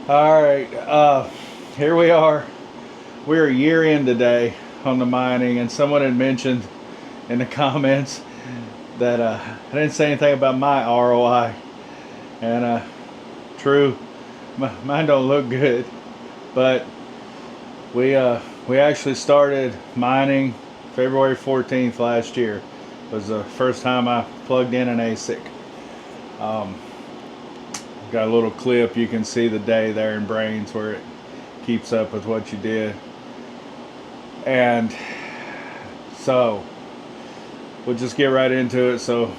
All right, here we are. We're a year in today on the mining, and someone had mentioned in the comments that I didn't say anything about my ROI, and true, mine don't look good, but we actually started mining February 14th last year. It was the first time I plugged in an ASIC. Got a little clip, you can see the day there in Brains where it keeps up with what you did. And so we'll just get right into it, so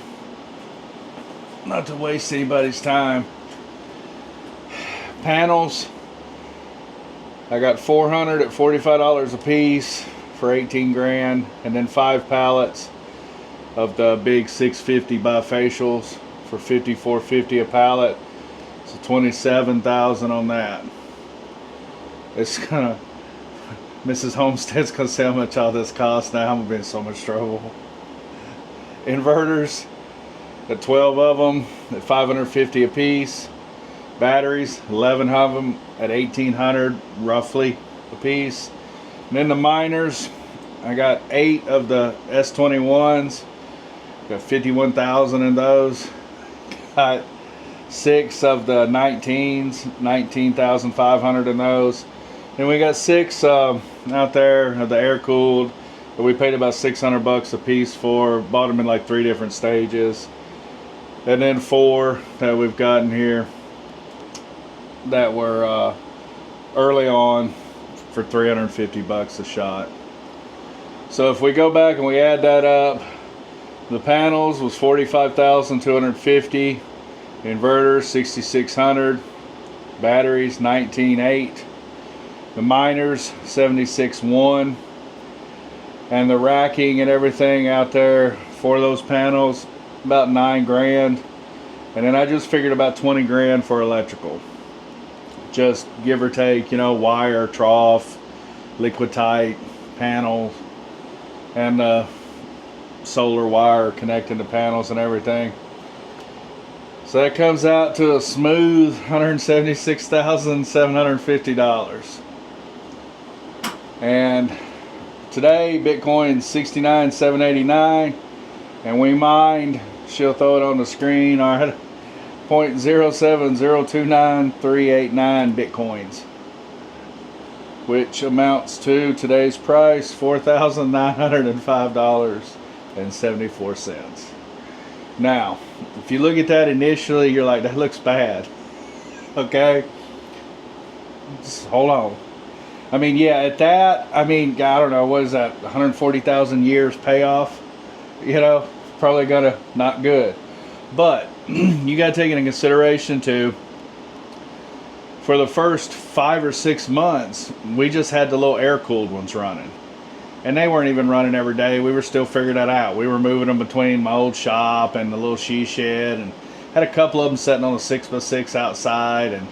not to waste anybody's time. Panels, I got 400 at $45 a piece for 18 grand, and then 5 pallets of the big 650 bifacials for $54.50 a pallet. So 27,000 on that. It's gonna, Mrs. Homestead's gonna say how much all this costs now. I'm gonna be in so much trouble. Inverters, got 12 of them at $550 a piece. Batteries, 11 of them at $1,800 roughly a piece. And then the miners, I got 8 of the S21s. Got 51,000 in those. Got 6 of the 19s, 19,500 in those. And we got 6 out there of the air cooled that we paid about $600 a piece for. Bought them in like 3 different stages. And then 4 that we've gotten here that were early on for $350 a shot. So if we go back and we add that up, the panels was $45,250. Inverters $6,600, batteries $19,800, the miners $76,100, and the racking and everything out there for those panels about $9 grand. And then I just figured about 20 grand for electrical, just give or take, you know, wire, trough, liquid tight panel, and solar wire connecting the panels and everything. So that comes out to a smooth $176,750. And today Bitcoin's 69,789, and we mined, she'll throw it on the screen, all right, 0.07029,389 Bitcoins, which amounts to today's price $4,905.74. Now, if you look at that initially, you're like, that looks bad. Okay? Just hold on. I mean, yeah, at that, I mean, I don't know, what is that, 140,000 years payoff? You know, probably gonna, not good. But, you gotta take into consideration too, for the first 5 or 6 months, we just had the little air-cooled ones running. And they weren't even running every day. We were still figuring that out. We were moving them between my old shop and the little she shed, and had a couple of them sitting on a 6x6 outside. And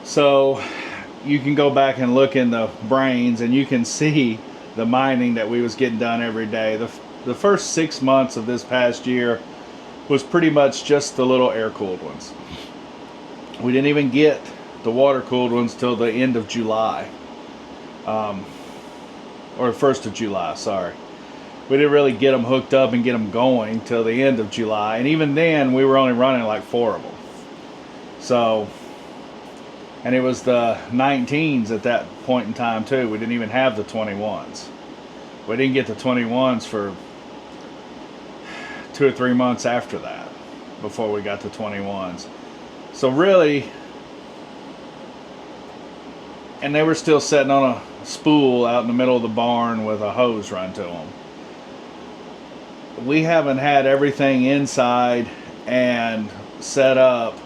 so you can go back and look in the Brains, and you can see the mining that we was getting done every day. The first 6 months of this past year was pretty much just the little air-cooled ones. We didn't even get the water-cooled ones till the end of July. Or 1st of July, sorry. We didn't really get them hooked up and get them going till the end of July. And even then, we were only running like 4 of them. So, and it was the 19s at that point in time too. We didn't even have the 21s. We didn't get the 21s for 2 or 3 months after that, before we got the 21s. So really, and they were still sitting on a spool out in the middle of the barn with a hose run to them. We haven't had everything inside and set up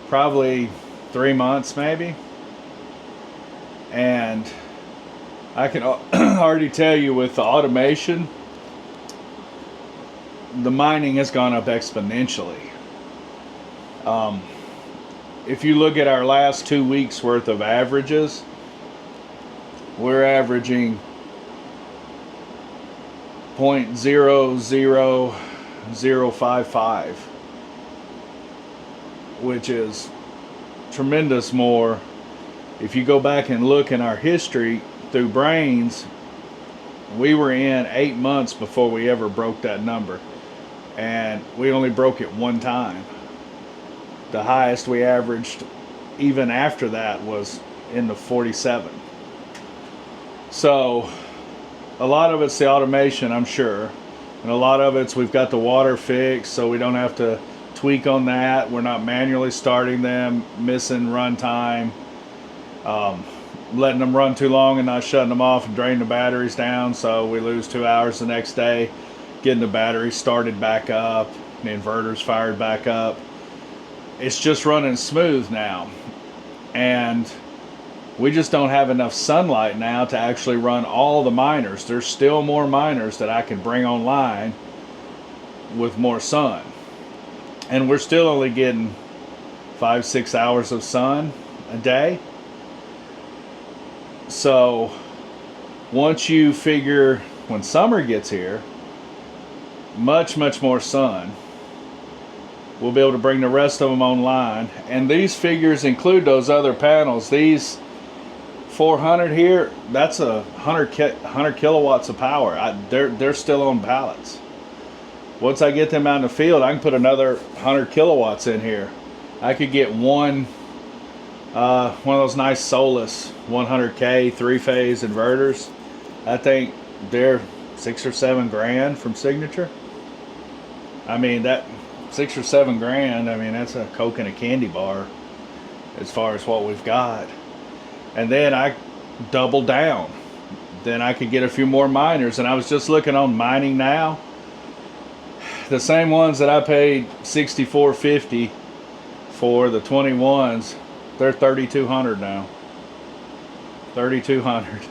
probably 3 months maybe. And I can already tell you, with the automation, the mining has gone up exponentially. If you look at our last 2 weeks worth of averages, we're averaging 0.00055, which is tremendous more. If you go back and look in our history through brains, we were in 8 months before we ever broke that number, and we only broke it one time. The highest we averaged even after that was in the 47. So a lot of it's the automation, I'm sure, and a lot of it's we've got the water fixed, so we don't have to tweak on that. We're not manually starting them, missing run time, letting them run too long and not shutting them off and drain the batteries down, so we lose 2 hours the next day getting the batteries started back up, the inverters fired back up. It's just running smooth now, and we just don't have enough sunlight now to actually run all the miners. There's still more miners that I can bring online with more sun, and we're still only getting 5-6 hours of sun a day. So once you figure when summer gets here, much more sun, we'll be able to bring the rest of them online. And these figures include those other panels. These 400 here, that's 100 kilowatts of power. They're still on pallets. Once I get them out in the field, I can put another 100 kilowatts in here. I could get one of those nice Solus 100K 3-phase inverters. I think they're $6 or $7 grand from Signature. I mean, that $6 or $7 grand, I mean, that's a Coke and a candy bar as far as what we've got. And then I double down. Then I could get a few more miners. And I was just looking on Mining Now. The same ones that I paid $64.50 for, the 21s, they're $3,200 now. $3,200.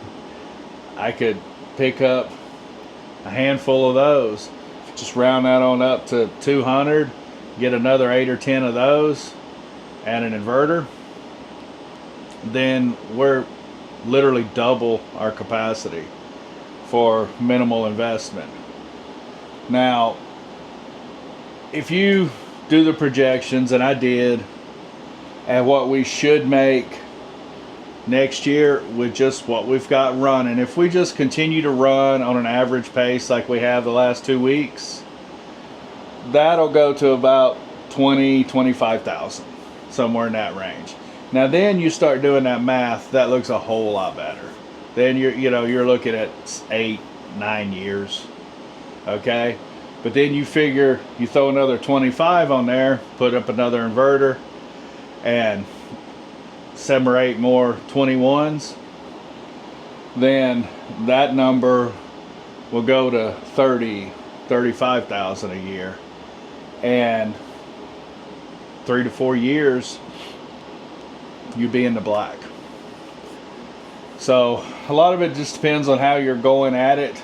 I could pick up a handful of those. Just round that on up to 200. Get another 8 or 10 of those and an inverter. Then we're literally double our capacity for minimal investment. Now, if you do the projections, and I did, and what we should make next year with just what we've got running, if we just continue to run on an average pace like we have the last 2 weeks, that'll go to about 25,000, somewhere in that range. Now then you start doing that math, that looks a whole lot better. Then you're looking at 8-9 years, okay? But then you figure you throw another 25 on there, put up another inverter, and 7 or 8 more 21s, then that number will go to 35,000 a year. And 3 to 4 years, you'd be in the black. So a lot of it just depends on how you're going at it.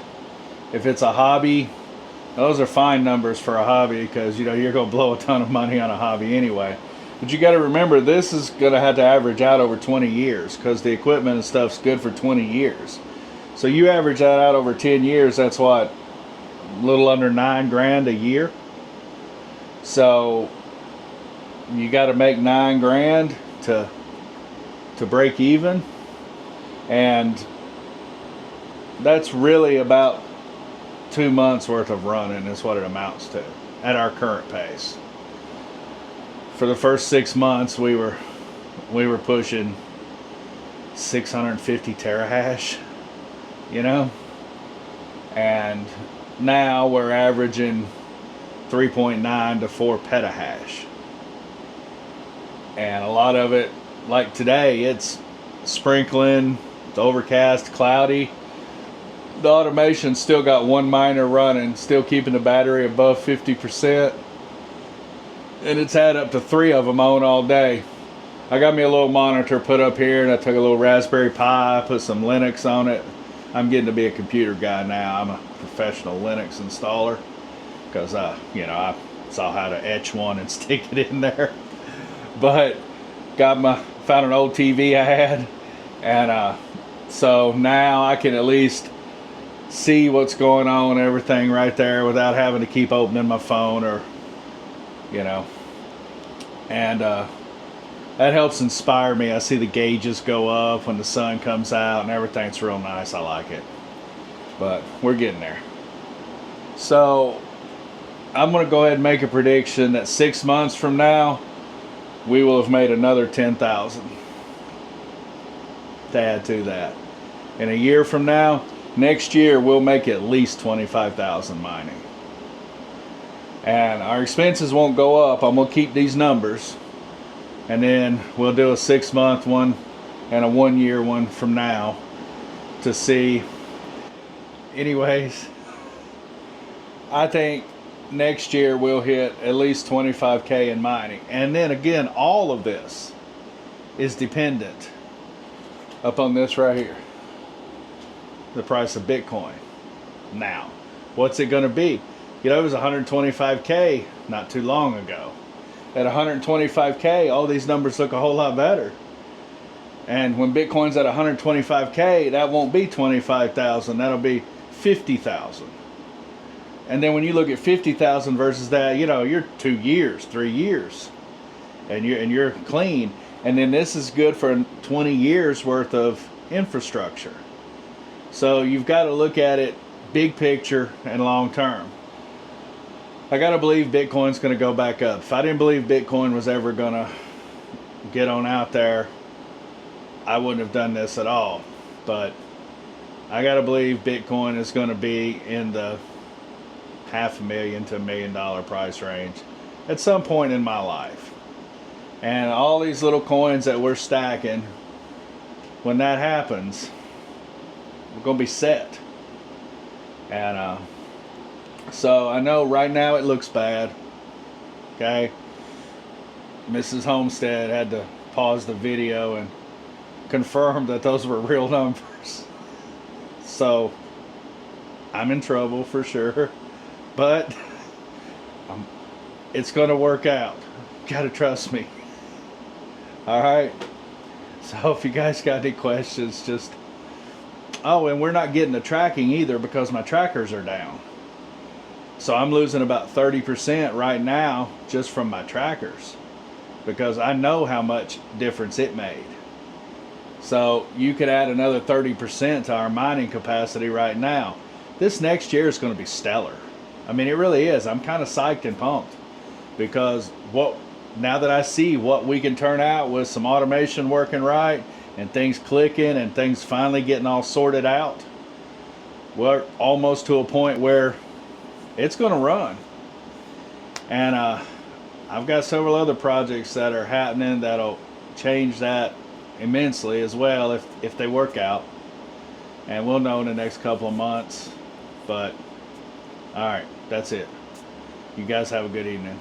If it's a hobby, those are fine numbers for a hobby, because you're going to blow a ton of money on a hobby anyway. But you got to remember, this is going to have to average out over 20 years, because the equipment and stuff's good for 20 years. So you average that out over 10 years, that's what, a little under 9 grand a year. So you got to make 9 grand to break even, and that's really about 2 months worth of running is what it amounts to at our current pace. For the first 6 months, we were pushing 650 terahash, and now we're averaging 3.9 to 4 petahash. And a lot of it, like today, it's sprinkling, it's overcast, cloudy. The automation's still got 1 miner running, still keeping the battery above 50%. And it's had up to 3 of them on all day. I got me a little monitor put up here, and I took a little Raspberry Pi, put some Linux on it. I'm getting to be a computer guy now. I'm a professional Linux installer, because I saw how to etch one and stick it in there. But found an old TV I had, and so now I can at least see what's going on and everything right there without having to keep opening my phone, or and that helps inspire me. I see the gauges go up when the sun comes out and everything's real nice. I like it. But we're getting there. So I'm going to go ahead and make a prediction that 6 months from now, we will have made another 10,000 to add to that. In a year from now, next year, we'll make at least 25,000 mining. And our expenses won't go up. I'm going to keep these numbers. And then we'll do a 6 month one and a 1 year one from now to see. Anyways, I think next year we'll hit at least 25K in mining. And then again, all of this is dependent upon this right here, the price of Bitcoin. Now, what's it going to be? You know, it was 125K not too long ago. At 125K, all these numbers look a whole lot better. And when Bitcoin's at 125K, that won't be 25,000. That'll be 50,000. And then when you look at 50,000 versus that, you know, you're 2 years, 3 years, and you're clean. And then this is good for 20 years worth of infrastructure. So you've got to look at it big picture and long term. I got to believe Bitcoin's going to go back up. If I didn't believe Bitcoin was ever going to get on out there, I wouldn't have done this at all. But I got to believe Bitcoin is going to be in the $500,000 to $1 million price range at some point in my life. And all these little coins that we're stacking, when that happens, we're going to be set. And so I know right now it looks bad. Okay. Mrs. Homestead had to pause the video and confirm that those were real numbers. So I'm in trouble for sure. But it's going to work out. Got to trust me. All right. So if you guys got any questions, just... Oh, and we're not getting the tracking either because my trackers are down. So I'm losing about 30% right now just from my trackers because I know how much difference it made. So you could add another 30% to our mining capacity right now. This next year is going to be stellar. I mean, it really is. I'm kind of psyched and pumped because now that I see what we can turn out with some automation working right and things clicking and things finally getting all sorted out, we're almost to a point where it's going to run. And I've got several other projects that are happening that'll change that immensely as well if they work out. And we'll know in the next couple of months. But all right, that's it. You guys have a good evening.